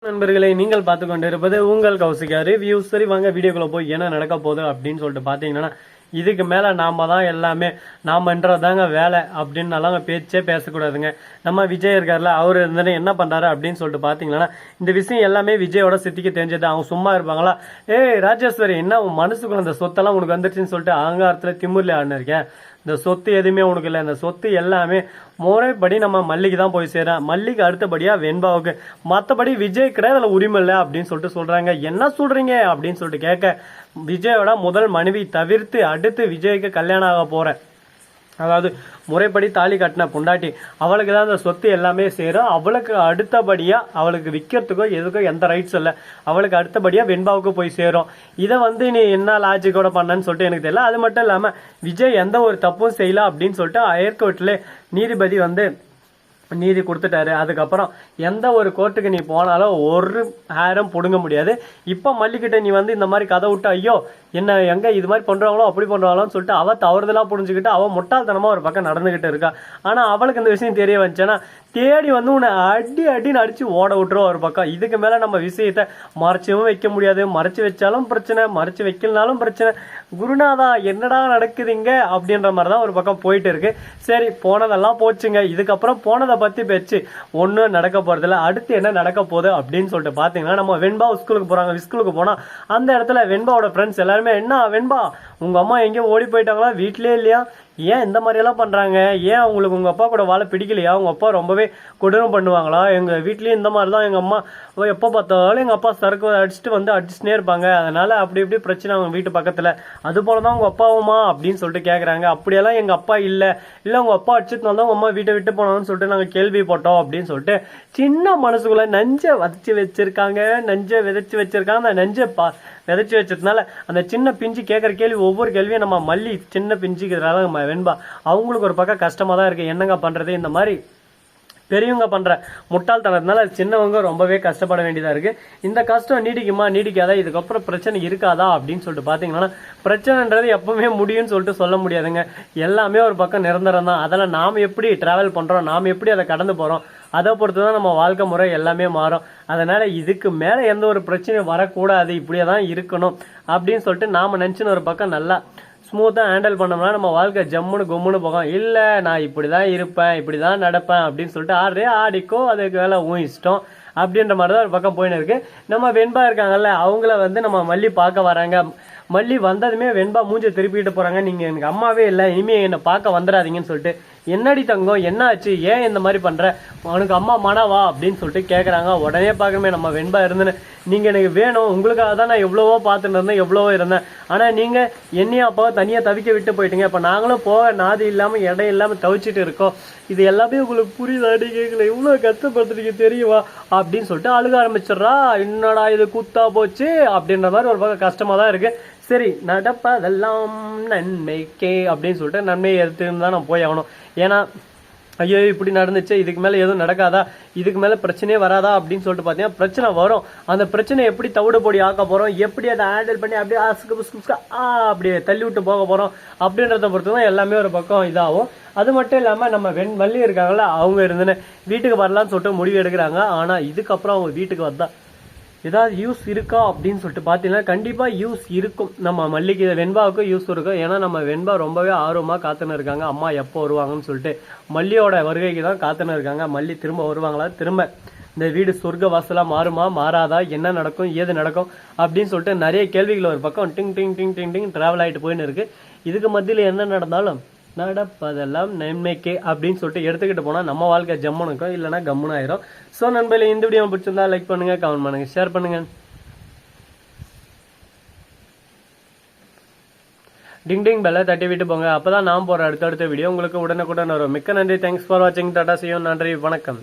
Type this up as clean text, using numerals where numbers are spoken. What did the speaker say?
நண்பர்களை நீங்கள் பார்த்து கொண்டு இருப்பது உங்கள் கௌசிகா ரிவ்யூ. சரி வாங்க வீடியோக்குள்ள போய் என்ன நடக்க போகுது அப்படின்னு சொல்லிட்டு பாத்தீங்கன்னா, இதுக்கு மேல நாம தான் எல்லாமே நாமன்றதாங்க வேலை அப்படின்னு நல்லா பேச்சே பேசக்கூடாதுங்க. நம்ம விஜய் இருக்காருல, அவர் இருந்தே என்ன பண்றாரு அப்படின்னு சொல்லிட்டு பாத்தீங்கன்னா, இந்த விஷயம் எல்லாமே விஜயோட சித்திக்கு தெரிஞ்சது. அவங்க சும்மா இருப்பாங்களா? ஏய் ராஜேஸ்வரி, என்ன உன் மனசுக்குள்ள அந்த சொத்தெல்லாம் உனக்கு வந்துருச்சுன்னு சொல்லிட்டு அகங்காரத்துல திமுர்ல ஆடினு இருக்கேன். இந்த சொத்து எதுவுமே உனக்கு இல்லை. இந்த சொத்து எல்லாமே முறைப்படி நம்ம மல்லிக்கு தான் போய் சேரும். மல்லிக்கு அடுத்தபடியா வெண்பாவுக்கு. மற்றபடி விஜய் கிடையாது, அதில் உரிமை இல்லை அப்படின்னு சொல்லிட்டு சொல்றாங்க. என்ன சொல்றீங்க அப்படின்னு சொல்லிட்டு கேட்க, விஜயோட முதல் மனைவி தவிர்த்து அடுத்து விஜய்க்கு கல்யாணம் ஆக போற, அதாவது முறைப்படி தாலி கட்டின பொண்டாட்டி, அவளுக்கு தான் அந்த சொத்து எல்லாமே சேரும். அவளுக்கு அடுத்தபடியா அவளுக்கு விற்கிறதுக்கோ எதுக்கோ எந்த ரைட்ஸ் இல்லை. அவளுக்கு அடுத்தபடியா வெண்பாவுக்கு போய் சேரும். இதை நீ என்ன லாஜிக்கோட பண்ணன்னு சொல்லிட்டு எனக்கு தெரியல. அது மட்டும் இல்லாம விஜய் எந்த ஒரு தப்பும் செய்யல அப்படின்னு சொல்லிட்டு ஹைகோர்ட்ல நீதிபதி நீதி கொடுத்துட்டாரு. அதுக்கப்புறம் எந்த ஒரு கோர்ட்டுக்கு நீ போனாலும் ஒரு ஹேரம் புடுங்க முடியாது. இப்ப மல்லிகிட்ட நீ இந்த மாதிரி கதை விட்டு, ஐயோ என்ன எங்க இது மாதிரி பண்றாங்களோ அப்படி பண்றாங்களோன்னு சொல்லிட்டு அவ தவறுதலா புரிஞ்சுக்கிட்டு அவ முட்டாள்தனமா ஒரு பக்கம் நடந்துகிட்டு இருக்கா. ஆனா அவளுக்கு இந்த விஷயம் தெரிய வந்துச்சுன்னா தேடி உன்னை அடின்னு அடிச்சு ஓட விட்டுரும் ஒரு பக்கம். இதுக்கு மேல நம்ம விஷயத்த மறைச்சவும் வைக்க முடியாது. மறைச்சு வச்சாலும் பிரச்சனை, மறைச்சு வைக்கலனாலும் பிரச்சனை. குருநாதா என்னடா நடக்குதுங்க அப்படின்ற மாதிரிதான் ஒரு பக்கம் போயிட்டு இருக்கு. சரி, போனதெல்லாம் போச்சுங்க. இதுக்கப்புறம் போனதை பத்தி பேச்சு ஒன்னும் நடக்க போறதில்ல. அடுத்து என்ன நடக்க போகுது அப்படின்னு சொல்லிட்டு பாத்தீங்கன்னா, நம்ம வெண்பா ஸ்கூலுக்கு போறாங்க. ஸ்கூலுக்கு போனா அந்த இடத்துல வெண்பாவோட ஃப்ரெண்ட்ஸ் எல்லாருமே, என்ன வெண்பா உங்க அம்மா எங்கேயும் ஓடி போயிட்டாங்களா, வீட்லயே இல்லையா, ஏன் இந்த மாதிரி எல்லாம் பண்றாங்க, ஏன் உங்களுக்கு உங்க அப்பா கூட வாழ பிடிக்கலையா, உங்க அப்பா ரொம்பவே கொடூரம் பண்ணுவாங்களா, எங்க வீட்லயும் இந்த மாதிரி தான், எங்க அம்மா எப்ப பார்த்தாலும் எங்க அப்பா சரக்கு அடிச்சுட்டு அடிச்சுட்டே இருப்பாங்க, அதனால அப்படி இப்படி பிரச்சனை அவங்க வீட்டு பக்கத்துல, அது போலதான் உங்க அப்பாவுமா அப்படின்னு சொல்லிட்டு கேக்குறாங்க. அப்படியெல்லாம் எங்க அப்பா இல்ல உங்க அப்பா அடிச்சதுனால தான் உங்க அம்மா வீட்டை விட்டு போனோம்னு சொல்லிட்டு நாங்க கேள்விப்பட்டோம் அப்படின்னு சொல்லிட்டு சின்ன மனசுக்குள்ள நஞ்ச விதைச்சு வச்சிருக்காங்க. அந்த நஞ்சை விதைச்சு வச்சதுனால அந்த சின்ன பிஞ்சு கேட்கற கேள்வி, ஒவ்வொரு கேள்வியும் நம்ம மல்லி சின்ன பிஞ்சுக்கிறதால வெண்பா அவங்களுக்கு ஒரு பக்கம் கஷ்டமா தான் இருக்கு. என்னங்க பண்றது, இந்த மாதிரி பெரியவங்க பண்ற முட்டாள்தனத்தினால சின்னவங்க ரொம்பவே கஷ்டப்பட வேண்டியதா இருக்கு. இந்த கஷ்டம் நீடிக்குமா, நீடிக்காதா, இதுக்கப்புறம் பிரச்சனை இருக்காதா அப்படின்னு சொல்லிட்டு பாத்தீங்கன்னா, பிரச்சனைன்றது எப்பவுமே முடியும்னு சொல்லிட்டு சொல்ல முடியாதுங்க. எல்லாமே ஒரு பக்கம் நிரந்தரம் தான். அதெல்லாம் நாம எப்படி டிராவல் பண்றோம், நாம எப்படி அதை கடந்து போறோம், அதை பொறுத்துதான் நம்ம வாழ்க்கை முறை எல்லாமே மாறும். அதனால இதுக்கு மேல எந்த ஒரு பிரச்சனையும் வரக்கூடாது, இப்படியேதான் இருக்கணும் அப்படின்னு சொல்லிட்டு நாம நினைச்சுன்னு ஒரு பக்கம் நல்லா ஸ்மூத்தா ஹேண்டில் பண்ணோம்னா நம்ம வாழ்க்கை ஜம்முன்னு கும்முன்னு போகும். இல்ல நான் இப்படிதான் இருப்பேன், இப்படிதான் நடப்பேன் அப்படின்னு சொல்லிட்டு ஆடிக்கோ, அதுக்கு வேலை உன் இஷ்டம் அப்படின்ற மாதிரிதான் ஒரு பக்கம் போயின்னு இருக்கு. நம்ம வெண்பா இருக்காங்கல்ல, அவங்கள நம்ம மல்லி பார்க்க வராங்க. மல்லி வந்ததுமே வெண்பா மூஞ்ச திருப்பிட்டு போறாங்க. நீங்க எனக்கு அம்மாவே இல்லை, இனிமே என்னை பார்க்க வந்துடாதீங்கன்னு சொல்லிட்டு. என்னடி தங்கம் என்ன ஆச்சு, ஏன் இந்த மாதிரி பண்ற, உனக்கு அம்மா மனவா அப்படின்னு சொல்லிட்டு கேக்குறாங்க. உடனே பார்க்கணுமே நம்ம வெண்பா இருந்தேன்னு, நீங்க எனக்கு வேணும், உங்களுக்காக தான் நான் எவ்வளவோ பார்த்துட்டு இருந்தேன், எவ்வளவோ இருந்தேன், ஆனா நீங்க என்னையும் அப்பாவை தனியா தவிக்க விட்டு போயிட்டீங்க. இப்ப நாங்களும் போக நாதி இல்லாம இடம் இல்லாம தவிச்சிட்டு இருக்கோம். இது எல்லாமே உங்களுக்கு புரியுதாடி, கேட்கல, இவ்வளவு கஷ்டப்படுத்துறீங்க தெரியுமா அப்படின்னு சொல்லிட்டு அழுக ஆரம்பிச்சிடுறா. என்னடா இது கூத்தா போச்சு அப்படின்ற மாதிரி ஒரு பக்கம் கஷ்டமா தான் இருக்கு. சரி, நடப்பதெல்லாம் நன்மைக்கே அப்படின்னு சொல்லிட்டு நன்மையை எடுத்துன்னு தான் நான் போய் ஆகணும். ஏன்னா ஐயோ இப்படி நடந்துச்சு, இதுக்கு மேல எதுவும் நடக்காதா, இதுக்கு மேல பிரச்சனையே வராதா அப்படின்னு சொல்லிட்டு பாத்தீங்கன்னா பிரச்சனை வரும். அந்த பிரச்சனை எப்படி தவிடு பொடி ஆக்க போறோம், எப்படி அதை ஹேண்டில் பண்ணி அப்படியே அப்படியே தள்ளி விட்டு போக போறோம் அப்படின்றத பொறுத்து தான் எல்லாமே ஒரு பக்கம் இதாகும். அது மட்டும் இல்லாம நம்ம மல்லி இருக்காங்களா, அவங்க இருந்துன்னு வீட்டுக்கு வரலாம்னு சொல்லிட்டு முடிவு எடுக்கிறாங்க. ஆனா இதுக்கப்புறம் அவங்க வீட்டுக்கு வந்தா ஏதாவது யூஸ் இருக்கா அப்படின்னு சொல்லிட்டு பாத்தீங்கன்னா கண்டிப்பா யூஸ் இருக்கும். நம்ம மல்லிக்கு வெண்பாவுக்கும் யூஸ் இருக்கும். ஏன்னா நம்ம வெண்பா ரொம்பவே ஆர்வமா காத்துன்னு இருக்காங்க, அம்மா எப்போ வருவாங்கன்னு சொல்லிட்டு. மல்லியோட வருகைக்கு தான் காத்துன்னு இருக்காங்க. மல்லி திரும்ப வருவாங்களா, திரும்ப இந்த வீடு சொர்க்க வாசலா மாறுமா, மாறாதா, என்ன நடக்கும், ஏது நடக்கும் அப்படின்னு சொல்லிட்டு நிறைய கேள்விகள் ஒரு பக்கம் டிங் டிங் டிங் டிங் டிங் டிராவல் ஆயிட்டு போயின்னு இருக்கு. இதுக்கு மத்தியில் என்ன நடந்தாலும் நடப்பதெல்லாம் நன்மைக்கே அப்படின்னு சொல்லிட்டு எடுத்துக்கிட்டு போனா நம்ம வாழ்க்கை ஜம்முனுக்கும், இல்லைன்னா கம்முன்னு ஆயிரும். ஸோ நண்பர்களே, இந்த வீடியோ பிடிச்சிருந்தா லைக் பண்ணுங்க, கமெண்ட் பண்ணுங்க, ஷேர் பண்ணுங்க, டிங் டிங் பெல்ல தட்டி விட்டு போங்க. அப்பதான் நான் போற அடுத்தடுத்த வீடியோ உங்களுக்கு உடனுக்குடன் வரும். மிக்க நன்றி, தேங்க்ஸ் ஃபார் வாட்சிங், டாடா, see you, நன்றி, வணக்கம்.